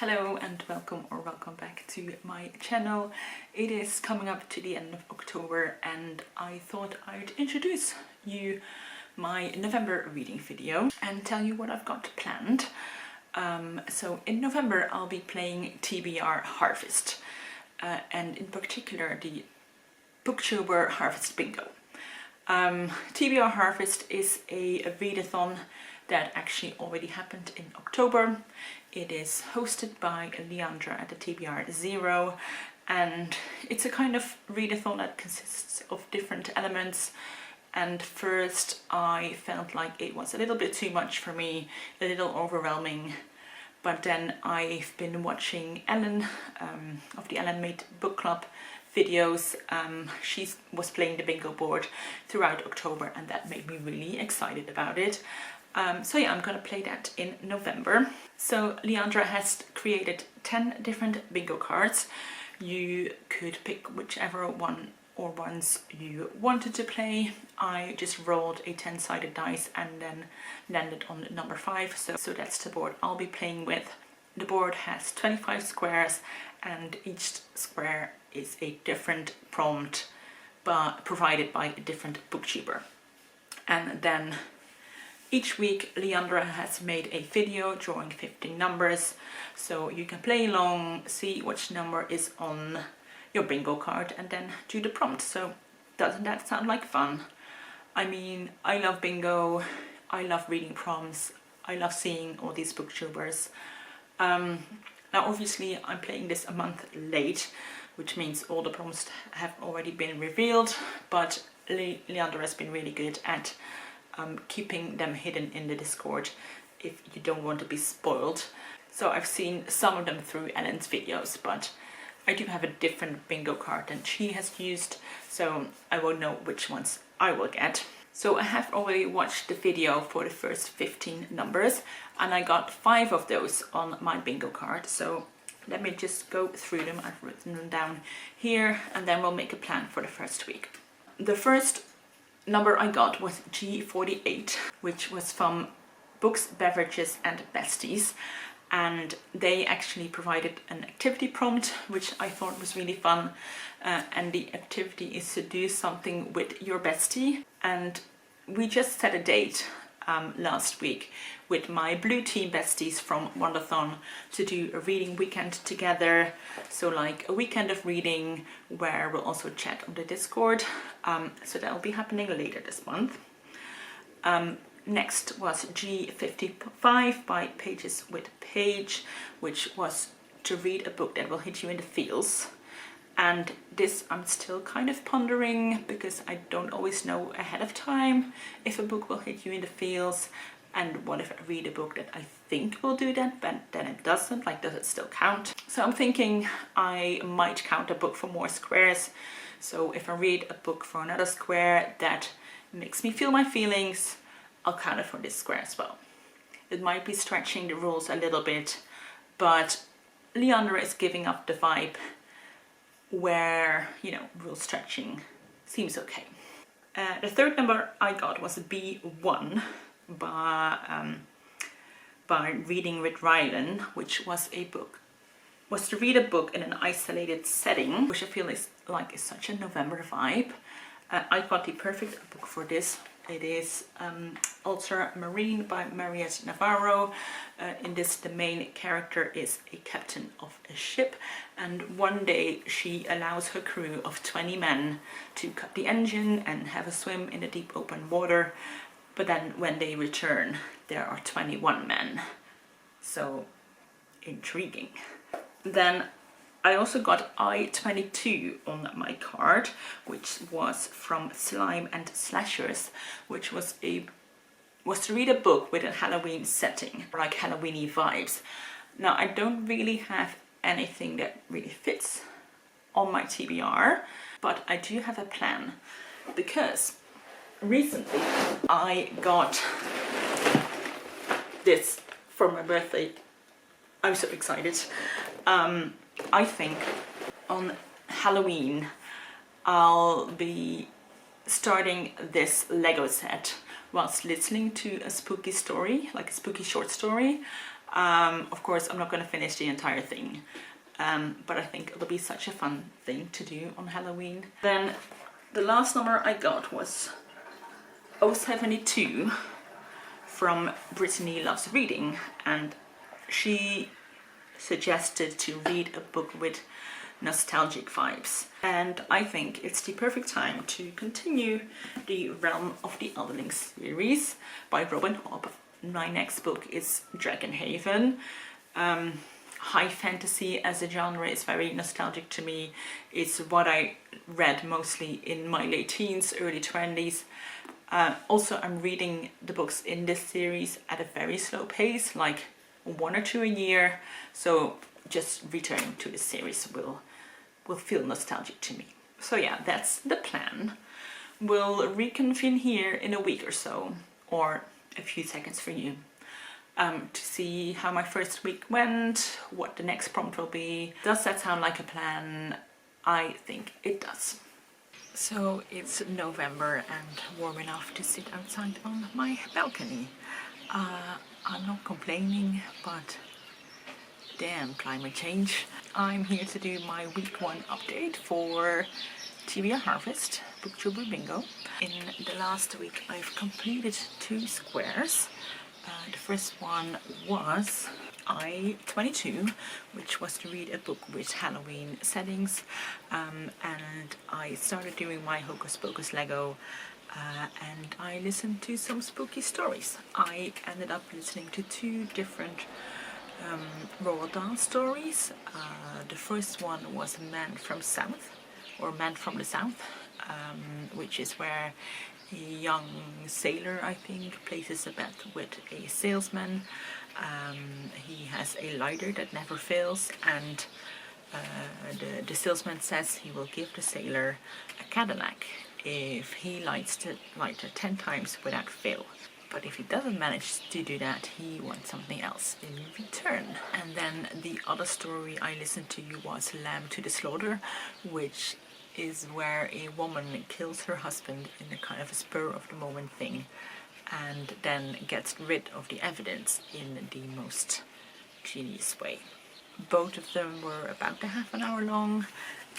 Hello and welcome back to my channel. It is coming up to the end of October and I thought I'd introduce you my November reading video and tell you what I've got planned. So in November I'll be playing TBR Harvest and in particular the Booktuber Harvest Bingo. TBR Harvest is a readathon that actually already happened in October. It is hosted by Leandra at the TBR 0 and it's a kind of readathon that consists of different elements, and first I felt like it was a little bit too much for me, a little overwhelming, but then I've been watching Ellen of the Handmaid book club videos. She was playing the bingo board throughout October and that made me really excited about it. So yeah, I'm gonna play that in November. So Leandra has created 10 different bingo cards. You could pick whichever one or ones you wanted to play. I just rolled a 10-sided dice and then landed on number 5. So that's the board I'll be playing with. The board has 25 squares and each square is a different prompt but provided by a different booktuber. And then each week Leandra has made a video drawing 15 numbers, so you can play along, see which number is on your bingo card and then do the prompt. So doesn't that sound like fun? I mean, I love bingo, I love reading prompts, I love seeing all these booktubers. Now obviously I'm playing this a month late, which means all the prompts have already been revealed, but Leandra has been really good at keeping them hidden in the Discord if you don't want to be spoiled. So I've seen some of them through Ellen's videos, but I do have a different bingo card than she has used, so I won't know which ones I will get. So I have already watched the video for the first 15 numbers and I got 5 of those on my bingo card. So let me just go through them. I've written them down here and then we'll make a plan for the first week. The first number I got was G48, which was from Books, Beverages and Besties, and they actually provided an activity prompt which I thought was really fun, and the activity is to do something with your bestie, and we just set a date last week with my blue team besties from Wonderthon to do a reading weekend together. So like a weekend of reading where we'll also chat on the Discord. So that'll be happening later this month. Next was G55 by Pages with Paige, which was to read a book that will hit you in the feels. And this I'm still kind of pondering because I don't always know ahead of time if a book will hit you in the feels, and what if I read a book that I think will do that but then it doesn't, like does it still count? So I'm thinking I might count a book for more squares. So if I read a book for another square that makes me feel my feelings, I'll count it for this square as well. It might be stretching the rules a little bit, but Leandra is giving up the vibe where, you know, rule stretching seems okay. The third number I got was B1 by Reading with Rylan, which was to read a book in an isolated setting, which I feel is such a November vibe. I got the perfect book for this. It is Ultramarine by Mariette Navarro. In this, the main character is a captain of a ship, and one day she allows her crew of 20 men to cut the engine and have a swim in the deep open water, but then when they return there are 21 men. So intriguing. Then I also got I-22 on my card, which was from Slime and Slashers, which was to read a book with a Halloween setting, like Halloweeny vibes. Now I don't really have anything that really fits on my TBR, but I do have a plan because recently I got this for my birthday. I'm so excited. I think on Halloween I'll be starting this Lego set whilst listening to a spooky story, like a spooky short story. Of course, I'm not going to finish the entire thing, but I think it'll be such a fun thing to do on Halloween. Then the last number I got was 072 from Brittany Loves Reading, and she suggested to read a book with nostalgic vibes, and I think it's the perfect time to continue the Realm of the Elderling series by Robin Hobb. My next book is Dragonhaven. High fantasy as a genre is very nostalgic to me. It's what I read mostly in my late teens, early 20s. Also, I'm reading the books in this series at a very slow pace, like 1 or 2 a year, so just returning to this series will feel nostalgic to me. So yeah, that's the plan. We'll reconvene here in a week or so, or a few seconds for you, to see how my first week went, what the next prompt will be. Does that sound like a plan? I think it does. So it's November and warm enough to sit outside on my balcony. I'm not complaining, but damn climate change. I'm here to do my week 1 update for TBR Harvest, Booktuber Bingo. In the last week I've completed 2 squares. The first one was I-22, which was to read a book with Halloween settings, and I started doing my Hocus Pocus Lego, and I listened to some spooky stories. I ended up listening to 2 different Roald Dahl stories. The first one was Man from the South, which is where a young sailor, I think, places a bet with a salesman. He has a lighter that never fails, and the salesman says he will give the sailor a Cadillac if he lights the lighter 10 times without fail. But if he doesn't manage to do that, he wants something else in return. And then the other story I listened to was Lamb to the Slaughter, which is where a woman kills her husband in a kind of a spur-of-the-moment thing, and then gets rid of the evidence in the most genius way. Both of them were about a half an hour long,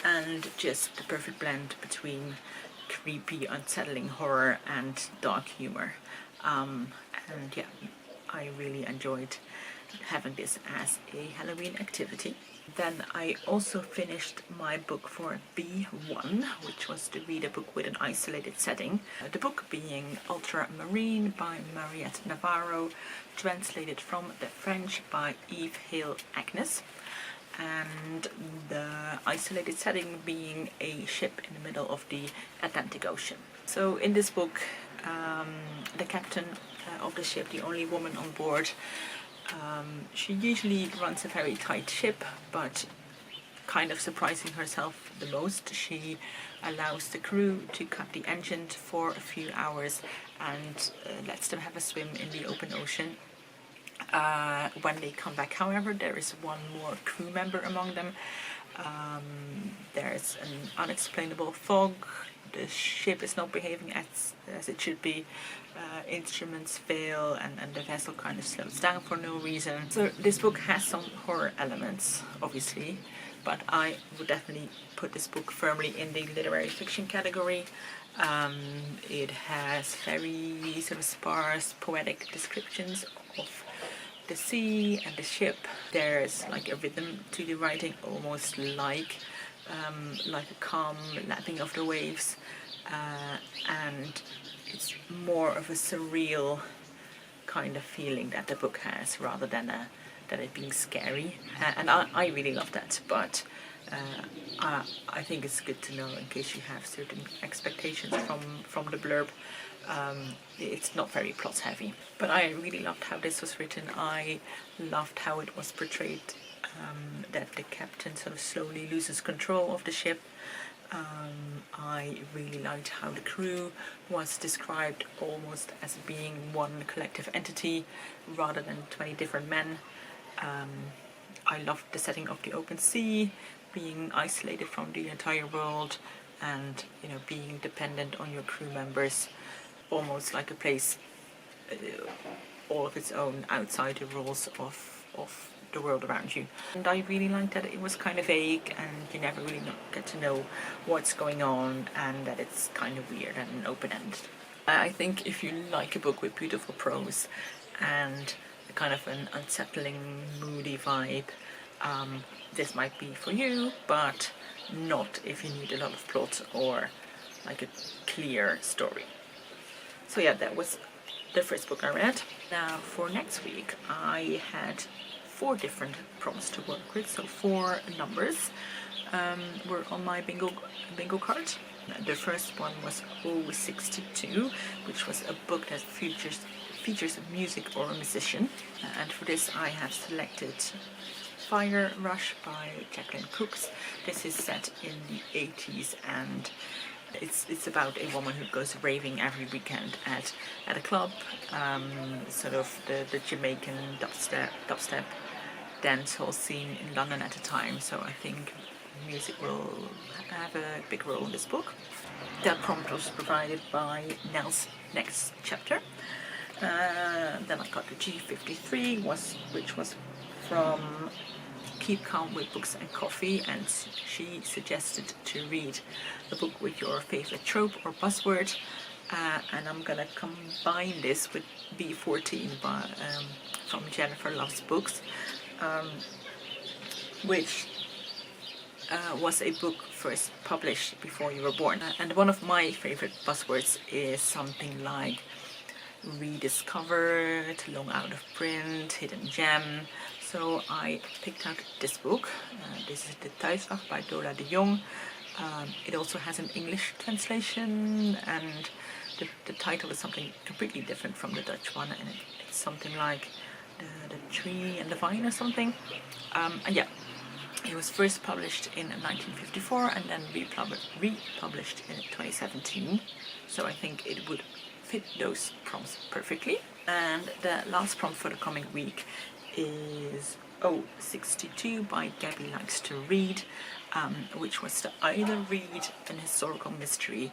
and just the perfect blend between creepy, unsettling horror and dark humor. And yeah, I really enjoyed having this as a Halloween activity. Then I also finished my book for B1, which was to read a book with an isolated setting. The book being Ultramarine by Mariette Navarro, translated from the French by Yves Hale Agnes, and the isolated setting being a ship in the middle of the Atlantic Ocean. So in this book, the captain of the ship, the only woman on board, she usually runs a very tight ship, but kind of surprising herself the most, she allows the crew to cut the engine for a few hours and lets them have a swim in the open ocean. When they come back, however, there is one more crew member among them. There's an unexplainable fog. The ship is not behaving as it should be. Instruments fail, and the vessel kind of slows down for no reason. So this book has some horror elements, obviously, but I would definitely put this book firmly in the literary fiction category. It has very sort of sparse, poetic descriptions of the sea and the ship. There's like a rhythm to the writing, almost like a calm lapping of the waves, and it's more of a surreal kind of feeling that the book has, rather than it being scary. And I really love that, but I think it's good to know, in case you have certain expectations from the blurb. It's not very plot heavy, but I really loved how this was written. I loved how it was portrayed, that the captain sort of slowly loses control of the ship. I really liked how the crew was described almost as being one collective entity rather than 20 different men. I loved the setting of the open sea, being isolated from the entire world, and being dependent on your crew members, almost like a place all of its own outside the rules of of the world around you. And I really liked that it was kind of vague and you never really get to know what's going on, and that it's kind of weird and open-ended. I think if you like a book with beautiful prose and a kind of an unsettling, moody vibe, this might be for you, but not if you need a lot of plot or like a clear story. So yeah, that was the first book I read. Now for next week I had 4 different prompts to work with, so 4 numbers were on my bingo card. The first one was 062, which was a book that features music or a musician, and for this I have selected Fire Rush by Jacqueline Cooks. This is set in the 80s and it's about a woman who goes raving every weekend at a club, sort of the Jamaican dubstep dance hall scene in London at the time. So I think music will have a big role in this book. That prompt was provided by Nell's Next Chapter. Then I got the G53, which was from Keep Calm with Books and Coffee, and she suggested to read a book with your favorite trope or buzzword, and I'm gonna combine this with B14 from Jennifer Loves Books, which was a book first published before you were born. And one of my favorite buzzwords is something like rediscovered, long out of print, hidden gem. So I picked out this book. This is the Thuiswacht by Dola de Jong. It also has an English translation, and the title is something completely different from the Dutch one, and it's something like the tree and the vine or something. And yeah, it was first published in 1954 and then republished in 2017. So I think it would fit those prompts perfectly. And the last prompt for the coming week is 062 by Gabby Likes to Read, which was to either read an historical mystery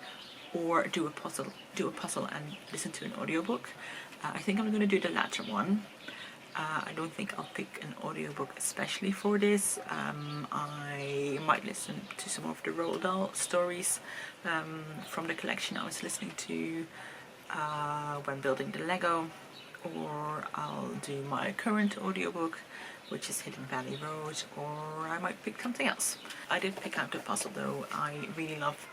or do a puzzle and listen to an audiobook. I think I'm going to do the latter one. I don't think I'll pick an audiobook especially for this. I might listen to some of the Roald Dahl stories from the collection I was listening to when building the Lego, or I'll do my current audiobook, which is Hidden Valley Road, or I might pick something else. I did pick out the puzzle though. I really love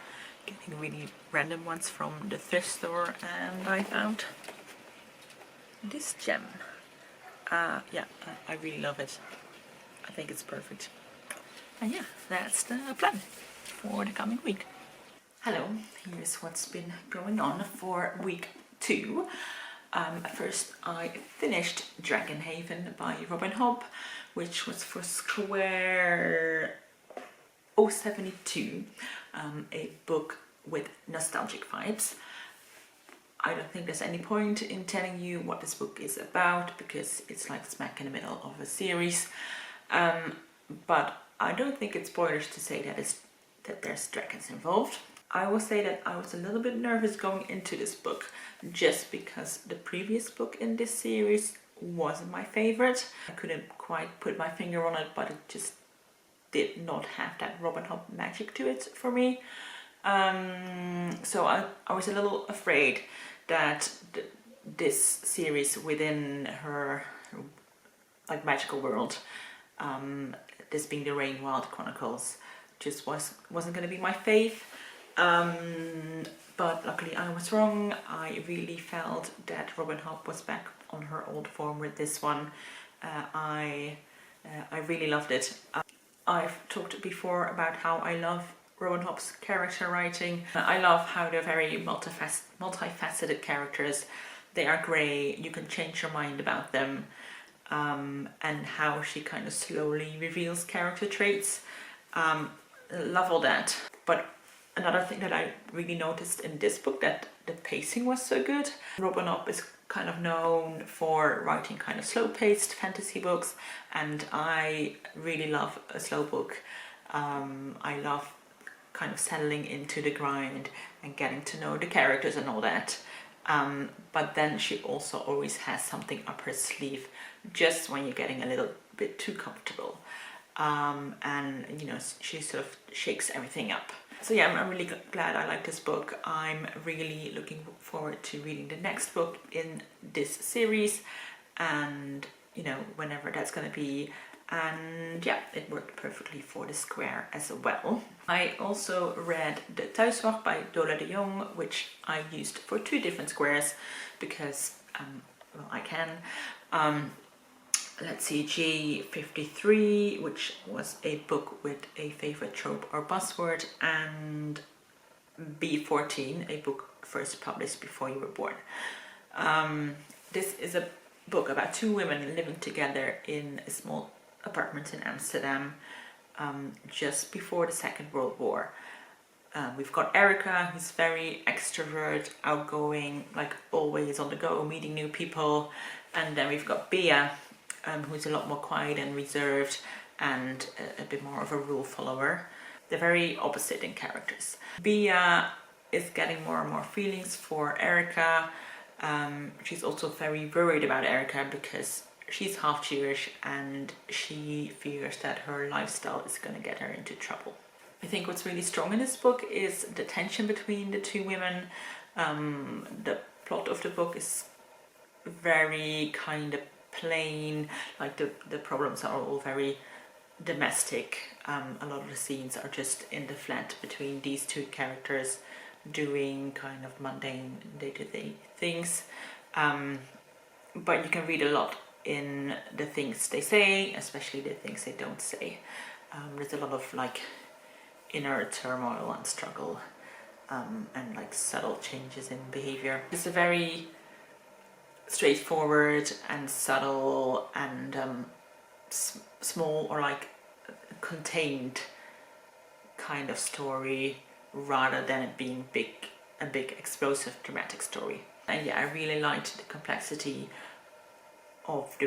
getting really random ones from the thrift store, and I found this gem. Yeah, I really love it. I think it's perfect. And yeah, that's the plan for the coming week. Hello, here's what's been going on for week 2. First I finished Dragonhaven by Robin Hobb, which was for Square 072, a book with nostalgic vibes. I don't think there's any point in telling you what this book is about because it's like smack in the middle of a series, but I don't think it's spoilers to say that there's dragons involved. I will say that I was a little bit nervous going into this book just because the previous book in this series wasn't my favorite. I couldn't quite put my finger on it, but it just did not have that Robin Hobb magic to it for me. So I was a little afraid that this series within her like magical world, this being the Rain Wild Chronicles, just wasn't going to be my fave. But luckily I was wrong. I really felt that Robin Hobb was back on her old form with this one. I really loved it. I've talked before about how I love Robin Hobb's character writing. I love how they're very multifaceted characters. They are great, you can change your mind about them, and how she kind of slowly reveals character traits. Love all that. But another thing that I really noticed in this book, that the pacing was so good. Robin Hobb is kind of known for writing kind of slow-paced fantasy books, and I really love a slow book. I love kind of settling into the grind and getting to know the characters and all that. But then she also always has something up her sleeve just when you're getting a little bit too comfortable. And you know, she sort of shakes everything up. So yeah, I'm really glad I like this book. I'm really looking forward to reading the next book in this series, and you know, whenever that's going to be. And yeah, it worked perfectly for the square as well. I also read the Thuiswacht by Dola de Jong, which I used for 2 different squares because well, I can. Let's see, G53, which was a book with a favorite trope or buzzword, and B14, a book first published before you were born. This is a book about 2 women living together in a small apartment in Amsterdam just before the Second World War. We've got Erica, who's very extrovert, outgoing, like always on the go, meeting new people. And then we've got Bea, who's a lot more quiet and reserved and a bit more of a rule follower. They're very opposite in characters. Bea is getting more and more feelings for Erica. She's also very worried about Erica because she's half Jewish and she fears that her lifestyle is going to get her into trouble. I think what's really strong in this book is the tension between the 2 women. The plot of the book is very kind of plain, like the problems are all very domestic. A lot of the scenes are just in the flat between these 2 characters doing kind of mundane day-to-day things. But you can read a lot in the things they say, especially the things they don't say. There's a lot of like inner turmoil and struggle, and like subtle changes in behavior. It's a very straightforward and subtle and small or like contained kind of story, rather than it being a big explosive dramatic story. And yeah, I really liked the complexity of the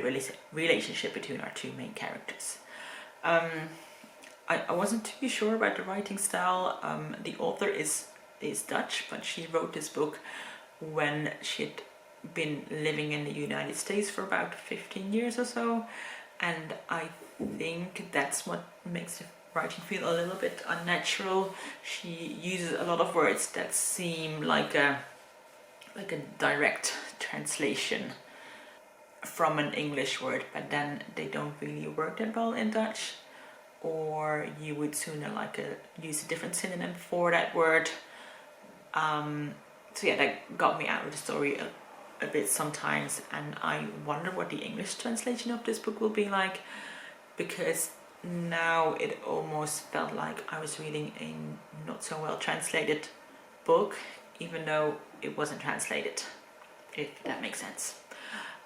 relationship between our 2 main characters. I wasn't too sure about the writing style. The author is Dutch, but she wrote this book when she'd been living in the United States for about 15 years or so, and I think that's what makes the writing feel a little bit unnatural. She uses a lot of words that seem like a direct translation from an English word, but then they don't really work that well in Dutch, or you would sooner use a different synonym for that word. So yeah, that got me out of the story a bit sometimes, and I wonder what the English translation of this book will be like, because now it almost felt like I was reading a not so well translated book, even though it wasn't translated, if that makes sense.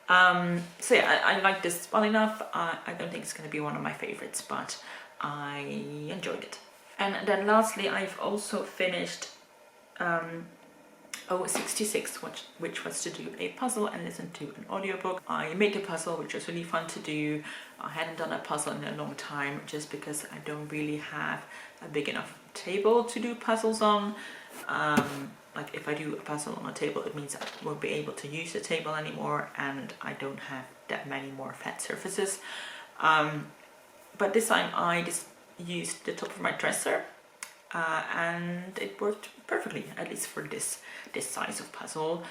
So yeah, I like this well enough. I don't think it's going to be one of my favorites, but I enjoyed it. And then lastly, I've also finished 66, which was to do a puzzle and listen to an audiobook. I made the puzzle, which was really fun to do. I hadn't done a puzzle in a long time, just because I don't really have a big enough table to do puzzles on. Like if I do a puzzle on a table, it means I won't be able to use the table anymore, and I don't have that many more flat surfaces. But this time I just used the top of my dresser, and it worked perfectly, at least for this size of puzzle.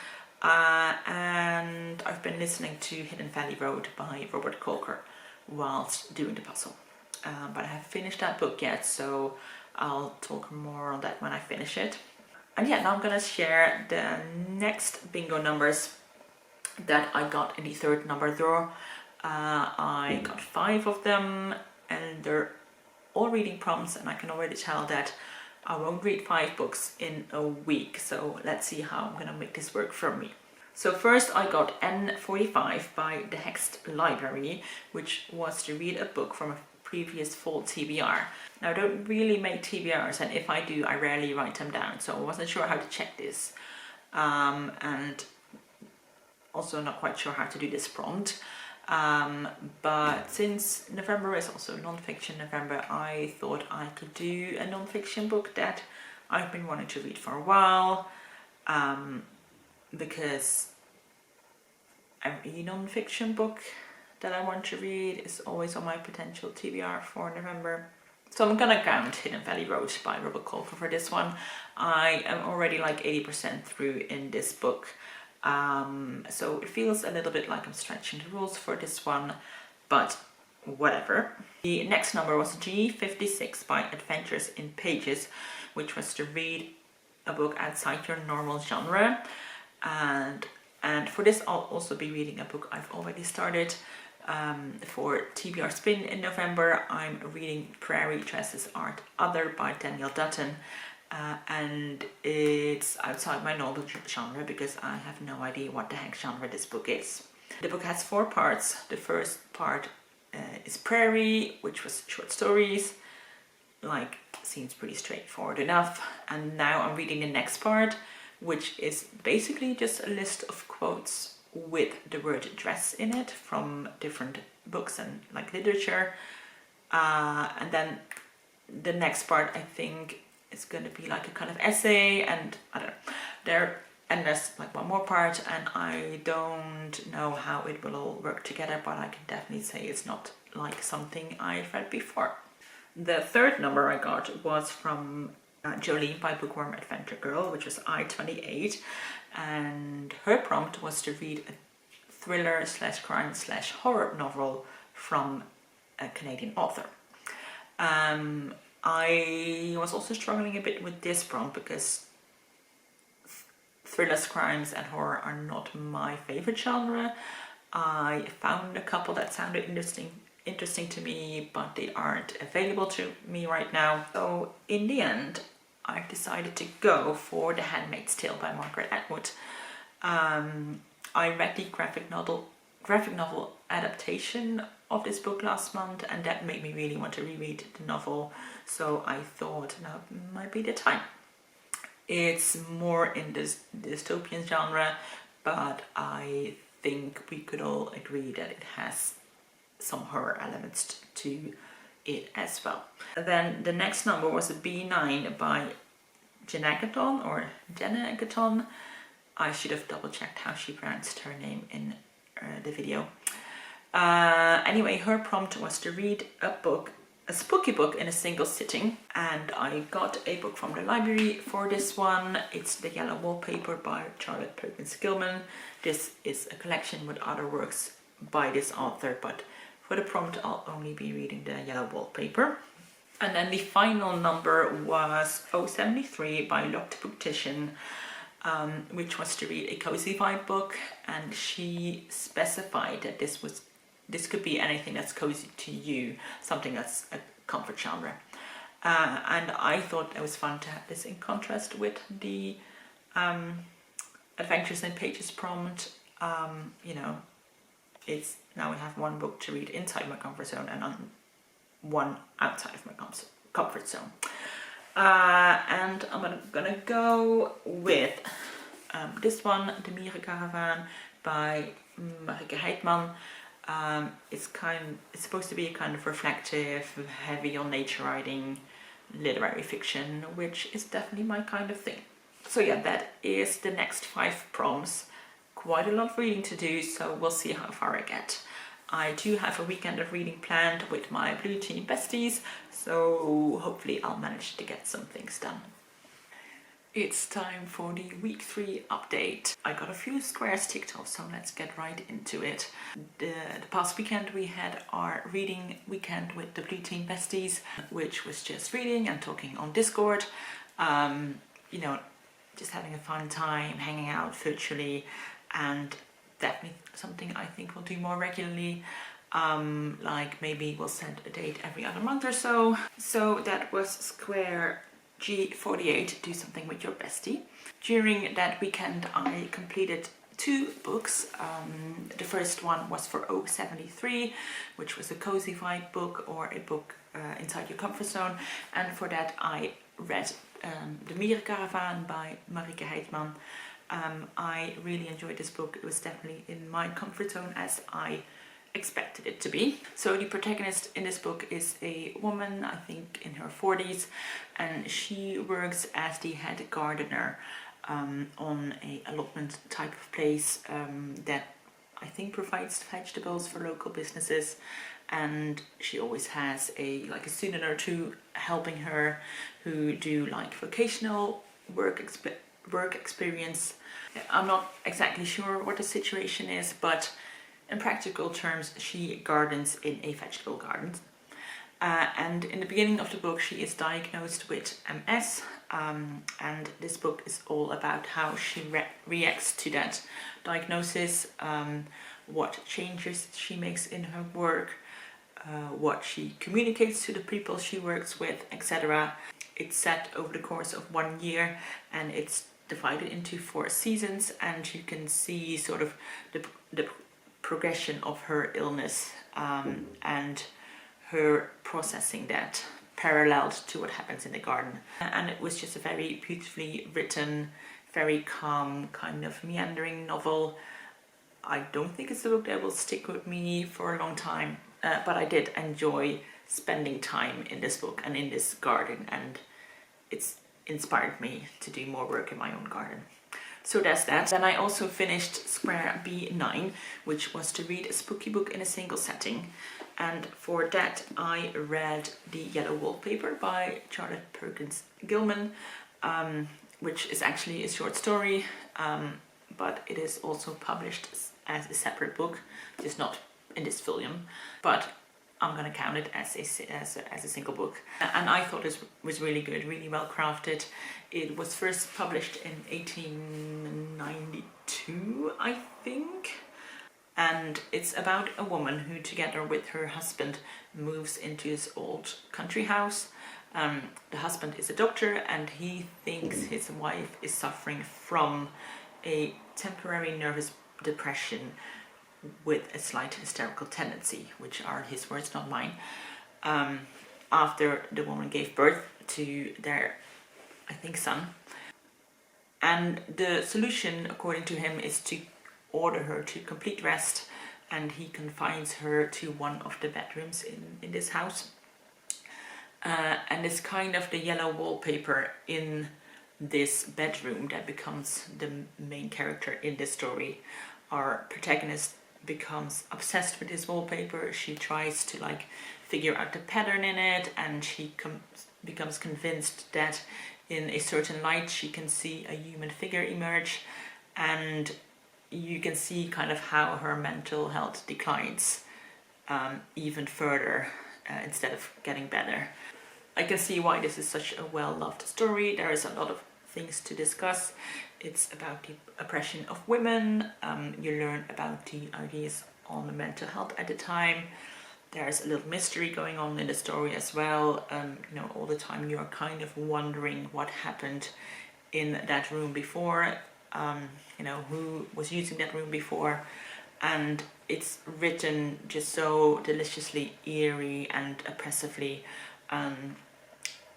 And I've been listening to Hidden Valley Road by Robert Kolker whilst doing the puzzle. But I haven't finished that book yet, so I'll talk more on that when I finish it. And yeah, now I'm gonna share the next bingo numbers that I got in the 3rd number drawer. I got 5 of them, and they're all reading prompts, and I can already tell that I won't read 5 books in a week, so let's see how I'm gonna make this work for me. So first I got N45 by The Hexed Library, which was to read a book from a previous fall TBR. Now I don't really make TBRs, and if I do, I rarely write them down, so I wasn't sure how to check this. And also not quite sure how to do this prompt. But since November is also non-fiction November, I thought I could do a non-fiction book that I've been wanting to read for a while, because every non-fiction book that I want to read is always on my potential TBR for November. So I'm gonna count Hidden Valley Road by Robert Kolker for this one. I am already like 80% through in this book. So it feels a little bit like I'm stretching the rules for this one, but whatever. The next number was G56 by Adventures in Pages, which was to read a book outside your normal genre. And for this I'll also be reading a book I've already started. For TBR Spin in November, I'm reading Prairie Dresses Art Other by Danielle Dutton. And it's outside my normal genre because I have no idea what the heck genre this book is. The book has 4 parts. The first part is Prairie, which was short stories. Like, seems pretty straightforward enough. And now I'm reading the next part, which is basically just a list of quotes with the word dress in it from different books and like literature. And then the next part I think is going to be like a kind of essay, and I don't know, there's like one more part, and I don't know how it will all work together, but I can definitely say it's not like something I've read before. The third number I got was from Jolene by Bookworm Adventure Girl, which was I-28, and her prompt was to read a thriller / crime / horror novel from a Canadian author. I was also struggling a bit with this prompt because thrillers, crimes and horror are not my favorite genre. I found a couple that sounded interesting to me, but they aren't available to me right now. So in the end, I've decided to go for The Handmaid's Tale by Margaret Atwood. I read the graphic novel adaptation of this book last month, and that made me really want to reread the novel. So I thought now might be the time. It's more in this dystopian genre, but I think we could all agree that it has some horror elements to it as well. Then the next number was a B9 by Jenna Agaton. I should have double checked how she pronounced her name in the video. Anyway, her prompt was to read a spooky book in a single sitting, and I got a book from the library for this one. It's The Yellow Wallpaper by Charlotte Perkins Gilman. This is a collection with other works by this author, but for the prompt I'll only be reading The Yellow Wallpaper. And then the final number was 073 by Locked Booktician, which was to read a cozy vibe book, and she specified that this could be anything that's cozy to you, something that's a comfort genre. And I thought it was fun to have this in contrast with the Adventures in Pages prompt. You know, it's now we have one book to read inside my comfort zone and one outside of my comfort zone. And I'm gonna go with this one, The Mierenkaravaan by Mariken Heitman. It's supposed to be a kind of reflective, heavy on nature writing, literary fiction, which is definitely my kind of thing. So yeah, that is the next 5 prompts. Quite a lot of reading to do, so we'll see how far I get. I do have a weekend of reading planned with my Blue Team besties, so hopefully I'll manage to get some things done. It's time for the week 3 update. I got a few squares ticked off, so let's get right into it. The past weekend we had our reading weekend with the Blue Team besties, which was just reading and talking on Discord. You know, just having a fun time, hanging out virtually, and definitely something I think we'll do more regularly. Like maybe we'll set a date every other month or so. So that was square G48, do something with your bestie. During that weekend I completed 2 books. The first one was for 073, which was a cozy vibe book, or a book inside your comfort zone, and for that I read The Mierenkaravaan by Mariken Heitman. I really enjoyed this book. It was definitely in my comfort zone as I expected it to be. So the protagonist in this book is a woman, I think in her 40s, and she works as the head gardener on a allotment type of place that I think provides vegetables for local businesses, and she always has a student or two helping her who do like vocational work experience. I'm not exactly sure what the situation is, but in practical terms she gardens in a vegetable garden. And in the beginning of the book she is diagnosed with MS, and this book is all about how she reacts to that diagnosis, what changes she makes in her work, what she communicates to the people she works with, etc. It's set over the course of 1 year, and it's divided into 4 seasons, and you can see sort of the progression of her illness, and her processing that paralleled to what happens in the garden. And it was just a very beautifully written, very calm, kind of meandering novel. I don't think it's a book that will stick with me for a long time, but I did enjoy spending time in this book and in this garden, and it's inspired me to do more work in my own garden. So that's that. Then I also finished Square B9, which was to read a spooky book in a single setting. And for that I read The Yellow Wallpaper by Perkins Gilman, which is actually a short story, but it is also published as a separate book, just not in this volume, but I'm gonna count it as a single book. And I thought this was really good, really well crafted. It was first published in 1892, I think. And it's about a woman who, together with her husband, moves into this old country house. The husband is a doctor, and he thinks his wife is suffering from a temporary nervous depression with a slight hysterical tendency, which are his words, not mine, after the woman gave birth to their, I think, son. And the solution, according to him, is to order her to complete rest, and he confines her to one of the bedrooms in this house. And it's kind of the yellow wallpaper in this bedroom that becomes the main character in this story. Our protagonist becomes obsessed with this wallpaper. She tries to like figure out the pattern in it, and she becomes convinced that in a certain light she can see a human figure emerge, and you can see kind of how her mental health declines even further instead of getting better. I can see why this is such a well-loved story. There is a lot of things to discuss. It's about the oppression of women. You learn about the ideas on the mental health at the time. There's a little mystery going on in the story as well. You know, all the time you're kind of wondering what happened in that room before. You know, who was using that room before, and it's written just so deliciously eerie and oppressively.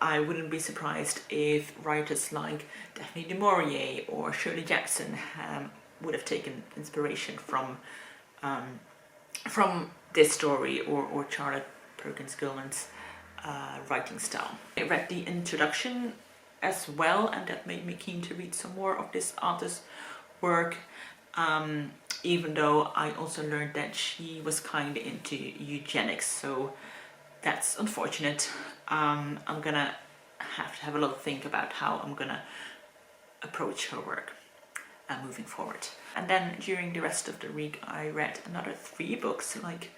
I wouldn't be surprised if writers like Daphne du Maurier or Shirley Jackson would have taken inspiration from this story or Charlotte Perkins Gilman's writing style. I read the introduction as well, and that made me keen to read some more of this artist's work, even though I also learned that she was kind of into eugenics, so that's unfortunate. I'm gonna have to have a lot of think about how I'm gonna approach her work moving forward. And then during the rest of the week I read another 3 books, like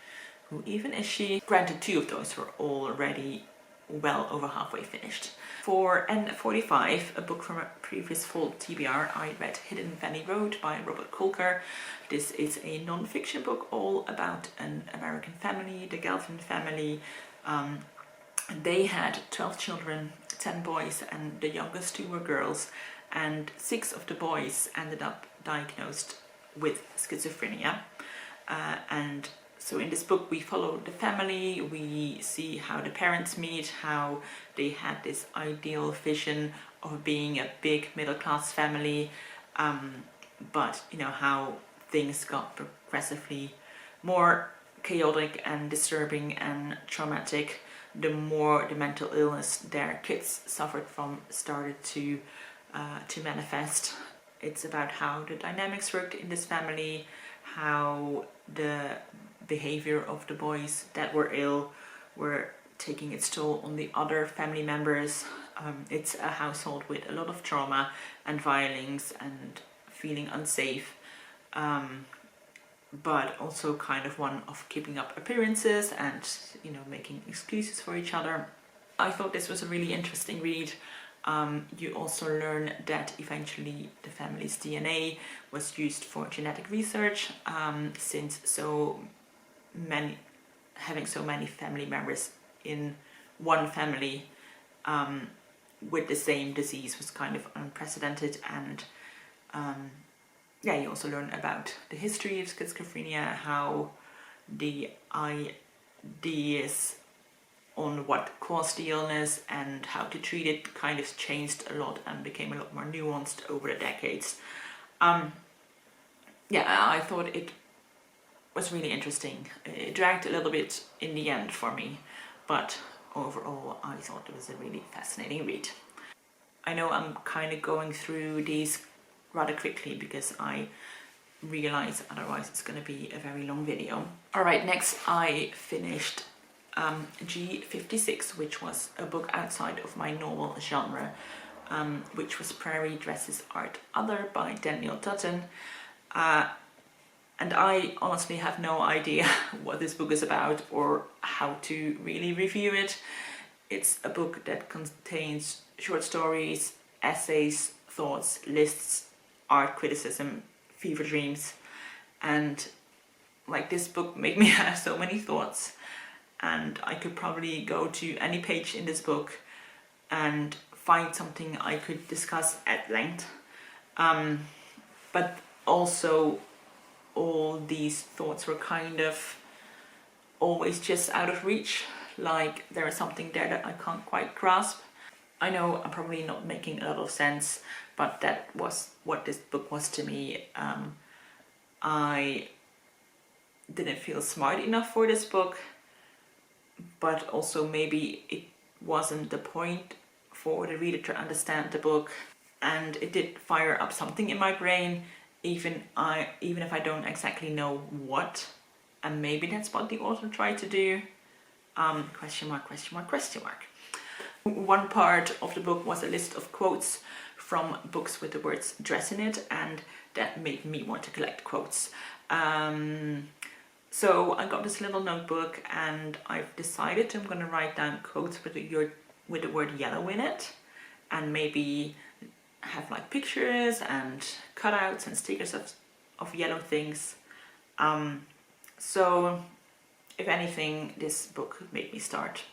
who even is she? Granted, 2 of those were already well over halfway finished. For N45, a book from a previous fall TBR, I read Hidden Valley Road by Robert Kolker. This is a non-fiction book all about an American family, the Galvin family. They had 12 children, 10 boys, and the youngest 2 were girls, and 6 of the boys ended up diagnosed with schizophrenia. And so in this book we follow the family, we see how the parents meet, how they had this ideal vision of being a big middle-class family, but you know how things got progressively more chaotic and disturbing and traumatic the more the mental illness their kids suffered from started to manifest. It's about how the dynamics worked in this family, how the behavior of the boys that were ill were taking its toll on the other family members. It's a household with a lot of trauma and violence and feeling unsafe, but also kind of one of keeping up appearances and, you know, making excuses for each other. I thought this was a really interesting read. You also learn that eventually the family's DNA was used for genetic research, since having so many family members in one family with the same disease was kind of unprecedented. And yeah, you also learn about the history of schizophrenia, how the ideas on what caused the illness and how to treat it kind of changed a lot and became a lot more nuanced over the decades. Yeah, I thought it was really interesting. It dragged a little bit in the end for me, but overall I thought it was a really fascinating read. I know I'm kind of going through these rather quickly because I realize otherwise it's going to be a very long video. Alright, next I finished G56, which was a book outside of my normal genre, which was Prairie Dresses Art Other by Danielle Dutton. And I honestly have no idea what this book is about or how to really review it. It's a book that contains short stories, essays, thoughts, lists, art criticism, fever dreams, and like this book made me have so many thoughts, and I could probably go to any page in this book and find something I could discuss at length, but also all these thoughts were kind of always just out of reach, like there is something there that I can't quite grasp. I know I'm probably not making a lot of sense, but that was what this book was to me. I didn't feel smart enough for this book, but also maybe it wasn't the point for the reader to understand the book, and it did fire up something in my brain, even if I don't exactly know what, and maybe that's what the author tried to do. Question mark, question mark, question mark. One part of the book was a list of quotes from books with the words dress in it, and that made me want to collect quotes. So I got this little notebook and I've decided I'm going to write down quotes with the word yellow in it, and maybe have like pictures and cutouts and stickers of yellow things. So if anything, this book made me start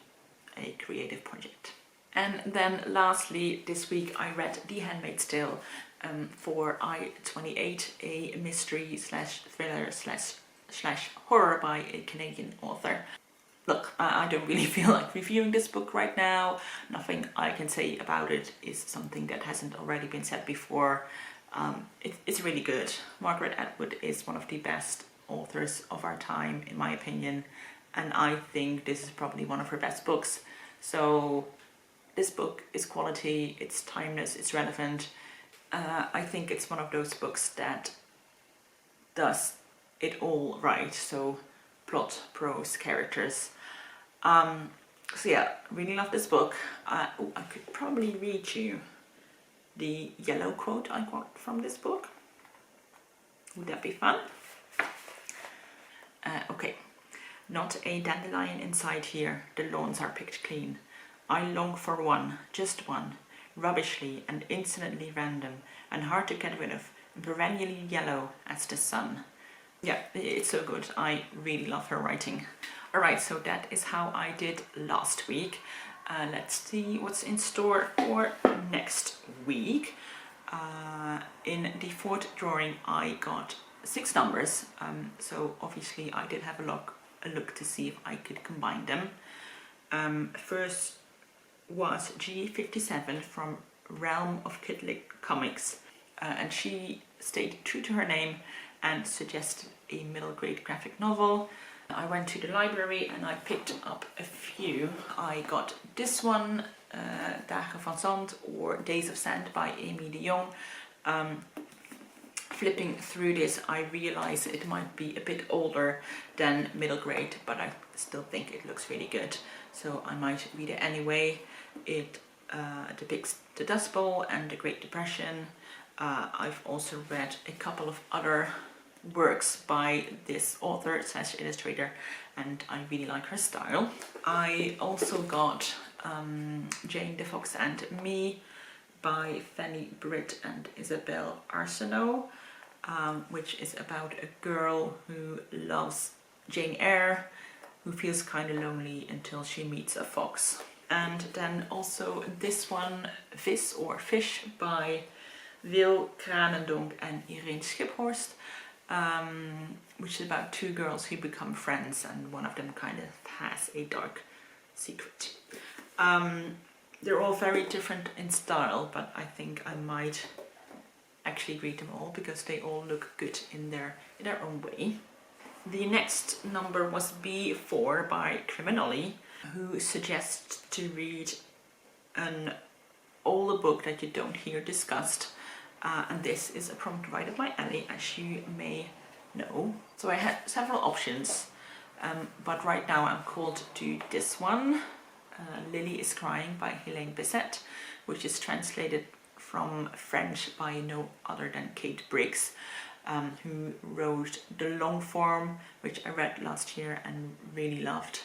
a creative project. And then lastly, this week I read The Handmaid's Tale for I-28, a mystery slash thriller slash horror by a Canadian author. Look, I don't really feel like reviewing this book right now. Nothing I can say about it is something that hasn't already been said before. It's really good. Margaret Atwood is one of the best authors of our time, in my opinion, and I think this is probably one of her best books. So this book is quality, it's timeless, it's relevant. I think it's one of those books that does it all right. So plot, prose, characters. So yeah, really love this book. I could probably read you the yellow quote I got from this book. Would that be fun? Okay. Not a dandelion inside here, the lawns are picked clean. I long for one, just one, rubbishly and insolently random and hard to get rid of, and perennially yellow as the sun. Yeah, it's so good. I really love her writing. Alright, so that is how I did last week. Let's see what's in store for next week. In the fourth drawing I got 6 numbers, so obviously I did have a look to see if I could combine them. First was G57 from Realm of Kidlick Comics, and she stayed true to her name and suggested a middle grade graphic novel. I went to the library and I picked up a few. I got this one, Dagen van Zand, or Days of Sand by Aimee de Jongh, flipping through this, I realized it might be a bit older than middle grade, but I still think it looks really good, so I might read it anyway. It depicts the Dust Bowl and the Great Depression. I've also read a couple of other works by this author / illustrator, and I really like her style. I also got Jane the Fox and Me by Fanny Britt and Isabel Arsenault, which is about a girl who loves Jane Eyre, who feels kind of lonely until she meets a fox. And then also this one, Vis or Fish by Wil Kranendonk and Irene Schiphorst, which is about two girls who become friends and one of them kind of has a dark secret. They're all very different in style, but I think I might actually read them all because they all look good in their own way. The next number was B4 by Criminoli, who suggests to read an older book that you don't hear discussed, and this is a prompt right up my alley, as you may know. So I had several options, but right now I'm called to this one, Lili is Crying by Helene Bessette, which is translated from French by no other than Kate Briggs, who wrote the long form, which I read last year and really loved.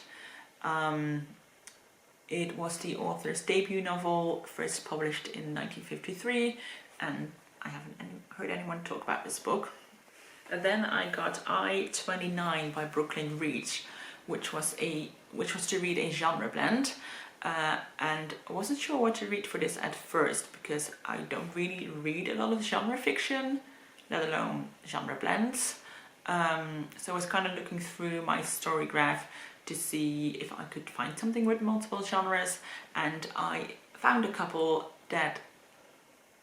It was the author's debut novel, first published in 1953, and I haven't heard anyone talk about this book. And then I got I-29 by Brooklyn Reach, which was to read a genre blend, and I wasn't sure what to read for this at first because I don't really read a lot of genre fiction, let alone genre blends. So I was kind of looking through my story graph to see if I could find something with multiple genres, and I found a couple that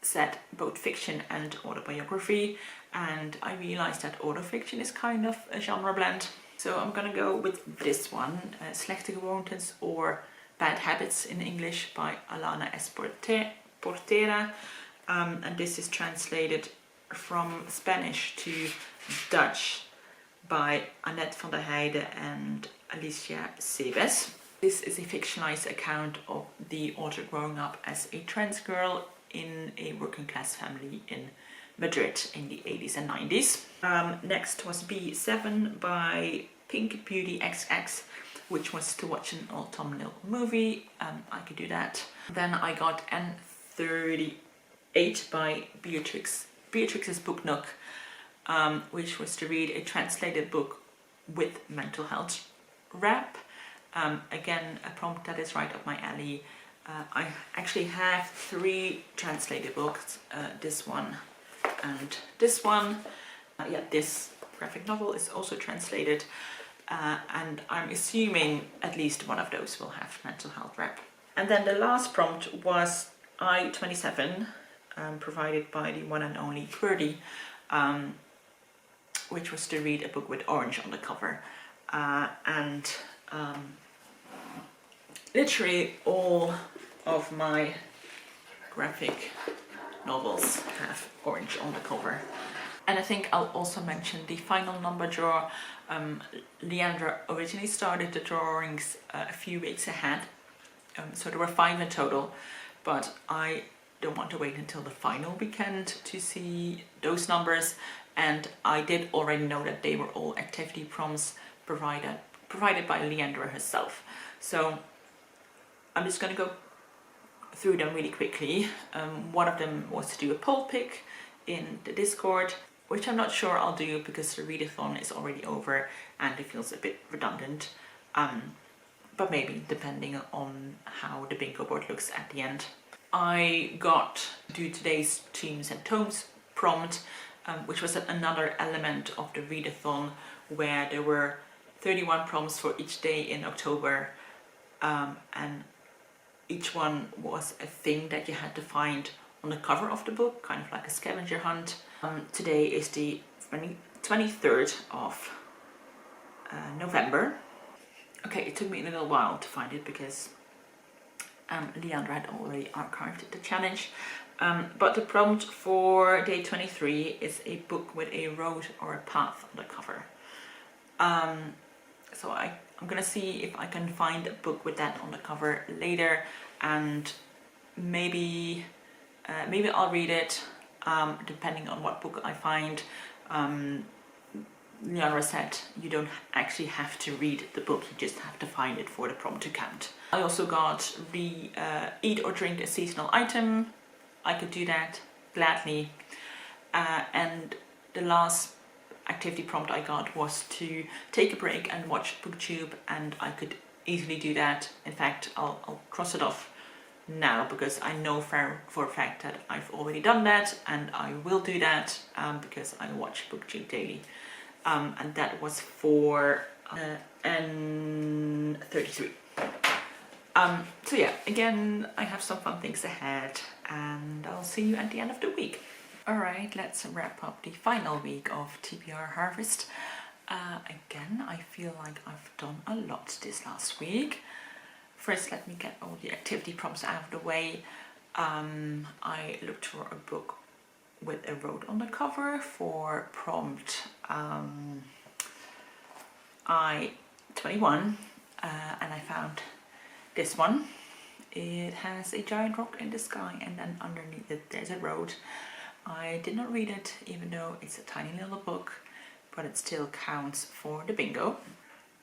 said both fiction and autobiography, and I realized that autofiction is kind of a genre blend. So I'm gonna go with this one, Slechte Gewoontes or Bad Habits in English by Alana S. Portera, and this is translated from Spanish to Dutch by Annette van der Heijden and Alicia Sebes. This is a fictionalized account of the author growing up as a trans girl in a working class family in Madrid in the 80s and 90s. Next was B7 by Pink Beauty XX, which was to watch an autumnal movie. I could do that. Then I got N38 by Beatrix's Book Nook, which was to read a translated book with mental health wrap. Again, a prompt that is right up my alley. I actually have 3 translated books, this one and this one. Yeah, this graphic novel is also translated, and I'm assuming at least one of those will have mental health wrap. And then the last prompt was I-27, provided by the one and only Prairie, which was to read a book with orange on the cover, and literally all of my graphic novels have orange on the cover. And I think I'll also mention the final number draw. Leandra originally started the drawings a few weeks ahead, so there were 5 in total, but I don't want to wait until the final weekend to see those numbers, and I did already know that they were all activity prompts provided by Leandra herself. So I'm just going to go through them really quickly. One of them was to do a poll pick in the Discord, which I'm not sure I'll do because the readathon is already over and it feels a bit redundant, but maybe depending on how the bingo board looks at the end. I got to do today's Teams and Tomes prompt, which was another element of the readathon where there were 31 prompts for each day in October, and each one was a thing that you had to find on the cover of the book, kind of like a scavenger hunt. Today is the 23rd of November. Okay, it took me a little while to find it because Leandra had already archived the challenge. But the prompt for day 23 is a book with a road or a path on the cover. So I'm gonna see if I can find a book with that on the cover later, and maybe I'll read it, depending on what book I find. Leandra said you don't actually have to read the book, you just have to find it for the prompt to count. I also got the eat or drink a seasonal item. I could do that gladly. And the last activity prompt I got was to take a break and watch Booktube, and I could easily do that. In fact, I'll cross it off now because I know for a fact that I've already done that, and I will do that because I watch Booktube daily. And that was for N33. So yeah, again, I have some fun things ahead, and I'll see you at the end of the week. Alright, let's wrap up the final week of TBR Harvest. Again, I feel like I've done a lot this last week. First, let me get all the activity prompts out of the way. I looked for a book with a road on the cover for prompt I-21, and I found this one. It has a giant rock in the sky, and then underneath it there's a road. I did not read it, even though it's a tiny little book, but it still counts for the bingo.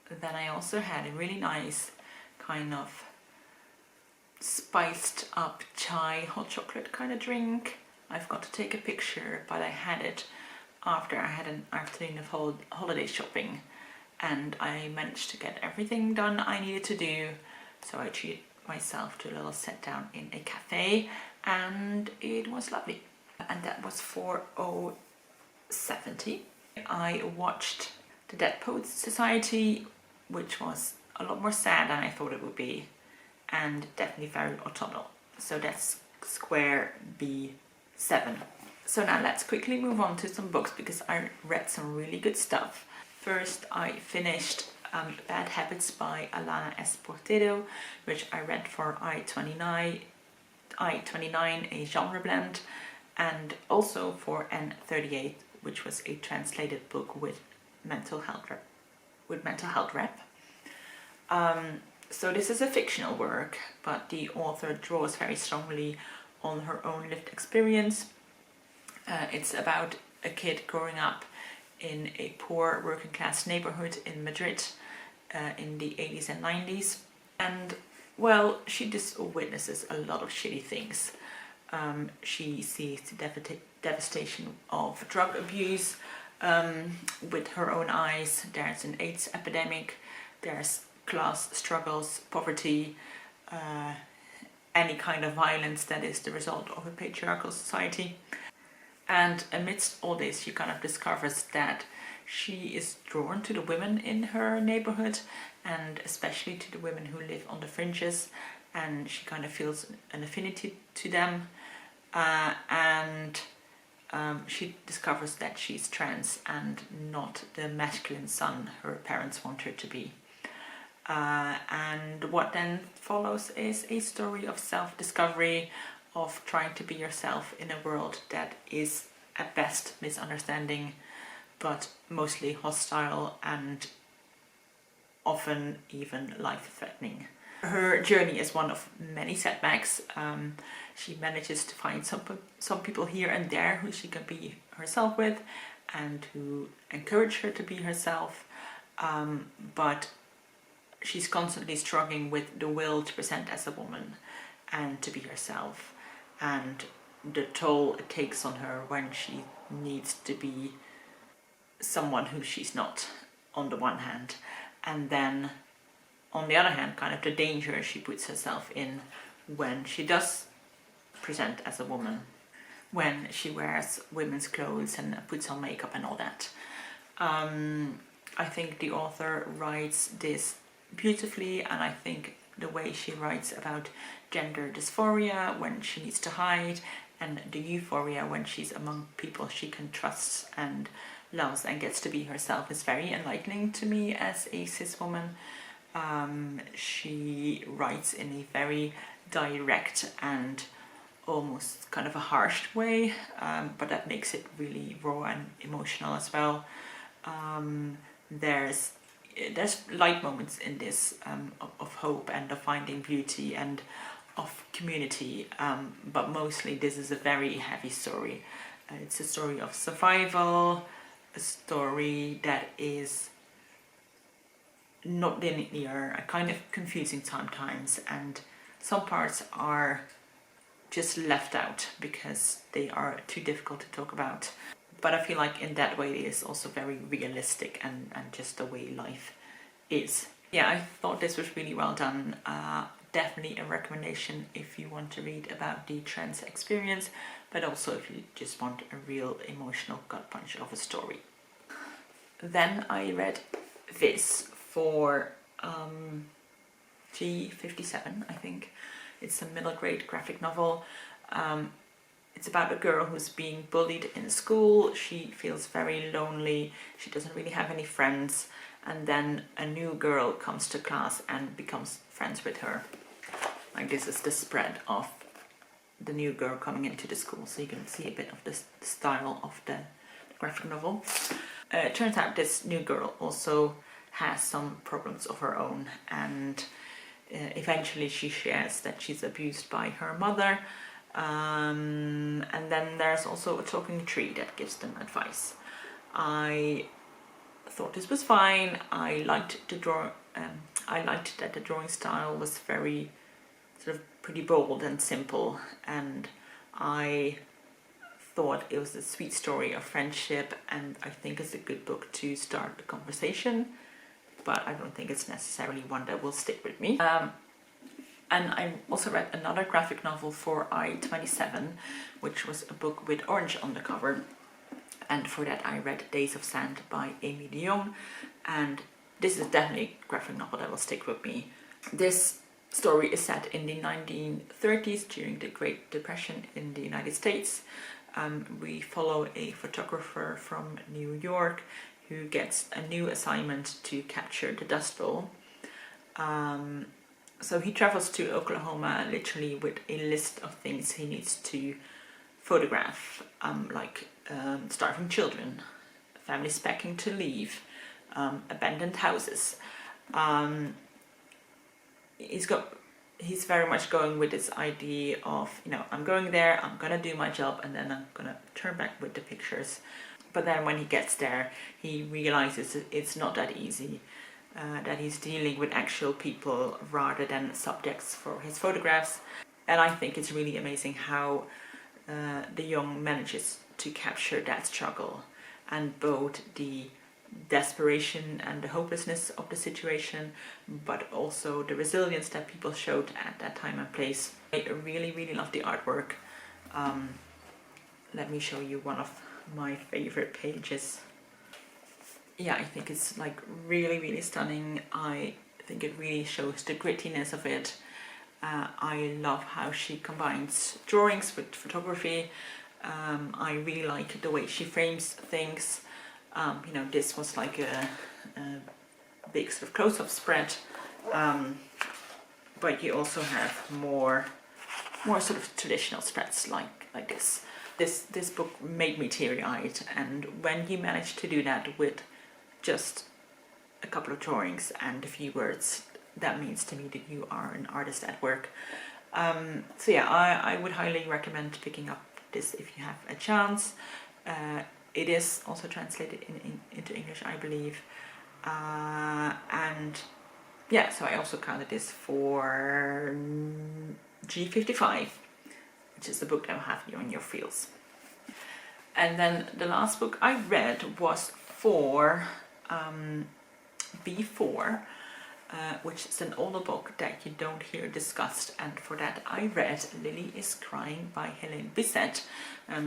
Then I also had a really nice kind of spiced up chai hot chocolate kind of drink. I've got to take a picture, but I had it after I had an afternoon of holiday shopping, and I managed to get everything done I needed to do. So I treated myself to a little sit down in a cafe, and it was lovely. And that was for 070. I watched the Dead Poets Society, which was a lot more sad than I thought it would be, and definitely very autumnal. So that's square B7. So now let's quickly move on to some books, because I read some really good stuff. First, I finished Bad Habits by Alana S. Portera, which I read for I-29, a genre blend, and also for N38, which was a translated book with mental health rep. So this is a fictional work, but the author draws very strongly on her own lived experience. It's about a kid growing up in a poor working class neighborhood in Madrid in the 80s and 90s. And well, she just witnesses a lot of shitty things. She sees the devastation of drug abuse with her own eyes. There's an AIDS epidemic, there's class struggles, poverty, any kind of violence that is the result of a patriarchal society. And amidst all this, she kind of discovers that she is drawn to the women in her neighborhood, and especially to the women who live on the fringes, and she kind of feels an affinity to them. She discovers that she's trans and not the masculine son her parents want her to be. And what then follows is a story of self-discovery, of trying to be yourself in a world that is at best misunderstanding, but mostly hostile and often even life-threatening. Her journey is one of many setbacks. She manages to find some people here and there who she can be herself with and who encourage her to be herself, but she's constantly struggling with the will to present as a woman and to be herself, and the toll it takes on her when she needs to be someone who she's not, on the one hand, and then on the other hand, kind of the danger she puts herself in when she does present as a woman, when she wears women's clothes and puts on makeup and all that. I think the author writes this beautifully, and I think the way she writes about gender dysphoria when she needs to hide, and the euphoria when she's among people she can trust and loves and gets to be herself, is very enlightening to me as a cis woman. She writes in a very direct and almost kind of a harsh way, but that makes it really raw and emotional as well. There's light moments in this, of hope and of finding beauty and of community, but mostly this is a very heavy story. It's a story of survival, a story that is not linear, kind of confusing sometimes, and some parts are just left out because they are too difficult to talk about. But I feel like in that way it is also very realistic and just the way life is. Yeah, I thought this was really well done. Definitely a recommendation if you want to read about the trans experience, but also if you just want a real emotional gut punch of a story. Then I read this for G57, I think. It's a middle grade graphic novel. It's about a girl who's being bullied in school. She feels very lonely. She doesn't really have any friends. And then a new girl comes to class and becomes friends with her. Like, this is the spread of the new girl coming into the school. So you can see a bit of the style of the graphic novel. It turns out this new girl also has some problems of her own, and eventually she shares that she's abused by her mother, and then there's also a talking tree that gives them advice. I thought this was fine. I liked that the drawing style was very sort of pretty bold and simple, and I thought it was a sweet story of friendship, and I think it's a good book to start a conversation, but I don't think it's necessarily one that will stick with me. And I also read another graphic novel for I-27, which was a book with orange on the cover, and for that I read Days of Sand by Aimee de Jongh, and this is definitely a graphic novel that will stick with me. This story is set in the 1930s during the Great Depression in the United States. We follow a photographer from New York who gets a new assignment to capture the Dust Bowl. So he travels to Oklahoma literally with a list of things he needs to photograph, like starving children, families packing to leave, abandoned houses. He's very much going with this idea of, you know, I'm going there, I'm gonna do my job, and then I'm gonna turn back with the pictures. But then when he gets there, he realizes it's not that easy, that he's dealing with actual people rather than subjects for his photographs. And I think it's really amazing how de Jongh manages to capture that struggle, and both the desperation and the hopelessness of the situation, but also the resilience that people showed at that time and place. I really love the artwork. Let me show you one of my favorite pages. Yeah, I think it's like really stunning. I think it really shows the grittiness of it. I love how she combines drawings with photography. I really like the way she frames things. You know, this was like a big sort of close-up spread, but you also have more sort of traditional spreads like this. This book made me teary-eyed, and when you manage to do that with just a couple of drawings and a few words, that means to me that you are an artist at work. So yeah, I would highly recommend picking up this if you have a chance. It is also translated into English, I believe. And yeah, so I also counted this for G55, which is the book that will have you on your feels. And then the last book I read was for B4, which is an older book that you don't hear discussed, and for that I read Lili is Crying by Helene Bessette,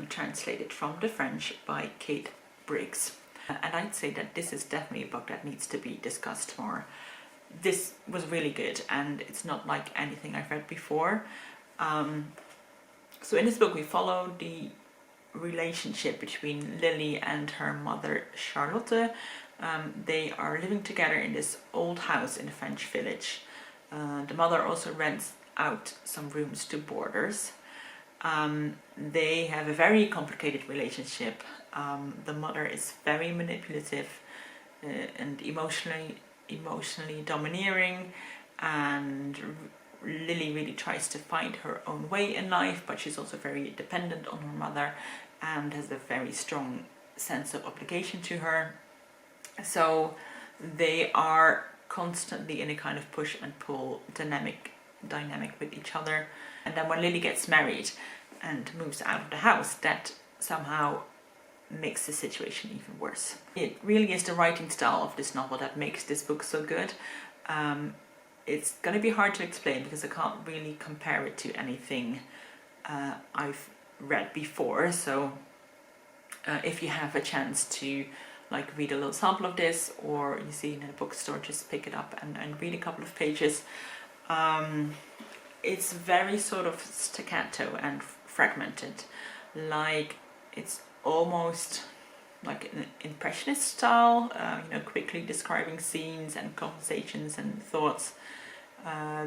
translated from the French by Kate Briggs. And I'd say that this is definitely a book that needs to be discussed more. This was really good, and it's not like anything I've read before. So in this book we follow the relationship between Lili and her mother Charlotte. They are living together in this old house in a French village. The mother also rents out some rooms to boarders. They have a very complicated relationship. The mother is very manipulative and emotionally domineering, and Lili really tries to find her own way in life, but she's also very dependent on her mother and has a very strong sense of obligation to her. So they are constantly in a kind of push and pull dynamic with each other. And then when Lili gets married and moves out of the house, that somehow makes the situation even worse. It really is the writing style of this novel that makes this book so good. It's going to be hard to explain because I can't really compare it to anything I've read before. So if you have a chance to like read a little sample of this, or you see it in a bookstore, just pick it up and read a couple of pages. It's very sort of staccato and fragmented, like it's almost like an impressionist style, you know, quickly describing scenes and conversations and thoughts.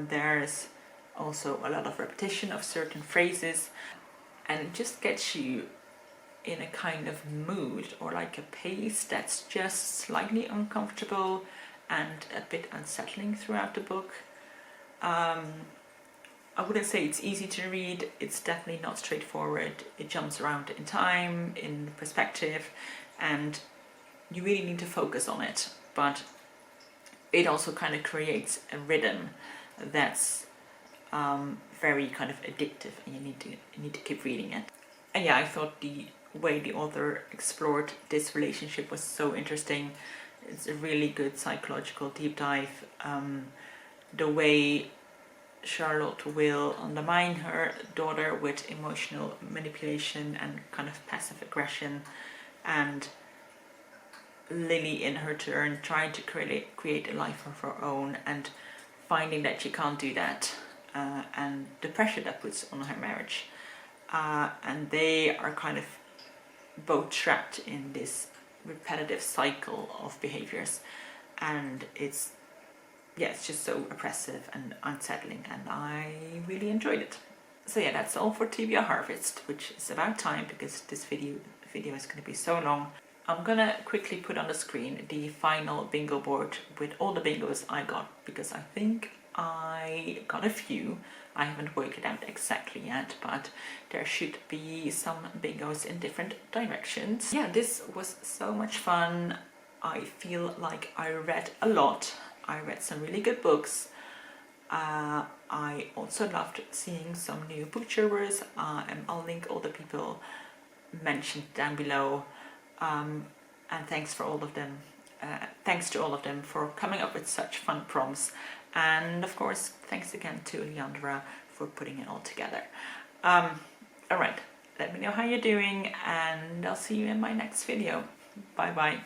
There's also a lot of repetition of certain phrases, and it just gets you in a kind of mood or like a pace that's just slightly uncomfortable and a bit unsettling throughout the book. I wouldn't say it's easy to read. It's definitely not straightforward. It jumps around in time, in perspective, and you really need to focus on it. But it also kind of creates a rhythm that's very kind of addictive, and you need to keep reading it. And yeah, I thought the way the author explored this relationship was so interesting. It's a really good psychological deep dive. The way Charlotte will undermine her daughter with emotional manipulation and kind of passive aggression, and Lili in her turn trying to create a life of her own and finding that she can't do that, and the pressure that puts on her marriage. And they are kind of both trapped in this repetitive cycle of behaviors, and it's just so oppressive and unsettling, and I really enjoyed it. So yeah, that's all for TBR Harvest, which is about time because this video is going to be so long. I'm gonna quickly put on the screen the final bingo board with all the bingos I got, because I think I got a few. I haven't worked it out exactly yet, but there should be some bingos in different directions. Yeah, this was so much fun. I feel like I read a lot. I read some really good books. I also loved seeing some new booktubers, and I'll link all the people mentioned down below. And thanks to all of them for coming up with such fun prompts, and of course thanks again to Leandra for putting it all together. Alright, let me know how you're doing, and I'll see you in my next video. Bye bye.